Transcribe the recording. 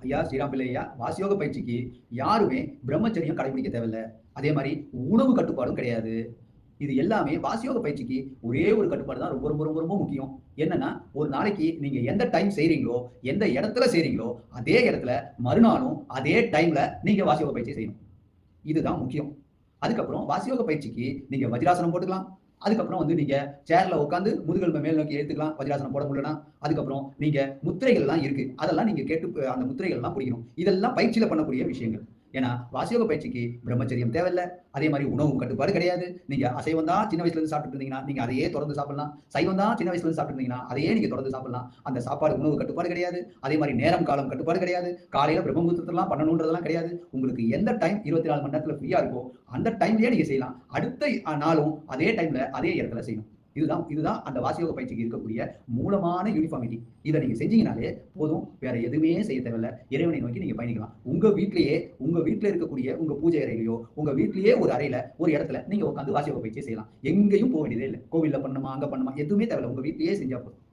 ஐயா ஸ்ரீராம் பிள்ளை ஐயா, வாசியோக பயிற்சிக்கு யாருமே பிரம்மச்சரியம் கடைபிடிக்க தேவையில்ல. அதே மாரி உணவு கட்டுப்பாடும் கிடையாது. இது எல்லாமே வாசியோக பயிற்சிக்கு ஒரே ஒரு கட்டுப்பாடு தான் ரொம்ப ரொம்ப ரொம்ப ரொம்ப முக்கியம். என்னன்னா, ஒரு நாளைக்கு நீங்க எந்த டைம் செய்றீங்களோ, எந்த இடத்துல செய்றீங்களோ, அதே இடத்துல மறுநாளும் அதே டைம்ல நீங்க வாசியோக பயிற்சி செய்யணும். இதுதான் முக்கியம். அதுக்கப்புறம் வாசியோக பயிற்சிக்கு நீங்க வஜ்ராசனம் போட்டுக்கலாம். அதுக்கப்புறம் வந்து நீங்க சேர்ல உட்கார்ந்து முதுகெலும்ப மேல் நோக்கி எடுத்துக்கலாம். வஜ்ராசனம் போட முடியலன்னா. அதுக்கப்புறம் நீங்க முத்திரைகள்லாம் இருக்கு. அதெல்லாம் நீங்க கேட்டு அந்த முத்திரைகள்லாம் புடிக்கணும். இதெல்லாம் பயிற்சியில பண்ணக்கூடிய விஷயங்கள். ஏன்னா, வாசியோக பயிற்சிக்கு பிரம்மச்சரியம் தேவையில்ல. அதே மாரி உணவும் கட்டுப்பாடு கிடையாது. நீங்க அசைவம் தான் சின்ன வயசுல இருந்து சாப்பிட்டுட்டு இருந்தீங்கன்னா, நீங்க அதையே தொடர்ந்து சாப்பிடலாம். சைவம் தான் சின்ன வயசுல இருந்து சாப்பிட்டுட்டு இருந்தீங்கன்னா, அதையே நீங்க தொடர்ந்து சாப்பிடலாம். அந்த சாப்பாடு உணவு கட்டுப்பாடு கிடையாது. அதே மாரி நேரம், காலம் கட்டுப்பாடு கிடையாது. காலையில பிரம்ம முகூர்த்தத்திலலாம் பண்ணணுன்றதெல்லாம் கிடையாது. உங்களுக்கு எந்த டைம் 24 மணி நேரத்துல ஃப்ரீயா இருக்கோ, அந்த டைம்லயே நீங்க செய்யலாம். அடுத்த நாளும் அதே டைம்ல, அதே இடத்துல செய்யணும். இதுதான் இதுதான் அந்த வாசியோக பயிற்சிக்கு இருக்கக்கூடிய மூலமான யூனிஃபார்மிட்டி. இத நீங்க செஞ்சீங்கனாலே போதும். வேற எதுவுமே செய்ய தேவையில்ல. இறைவனை நோக்கி நீங்க பயணிக்கலாம். உங்க வீட்ல இருக்கக்கூடிய உங்க பூஜை அறையிலயோ, உங்க வீட்லயே ஒரு அறையில, ஒரு இடத்துல நீங்க உட்கார்ந்து வாசியோக பயிற்சிய செய்யலாம். எங்கேயும் போ வேண்டியதே இல்ல. கோவில்ல பண்ணணுமா, அங்க பண்ணணுமா எதுவுமே தேவையில்ல. உங்க வீட்லயே செஞ்சா போதும்.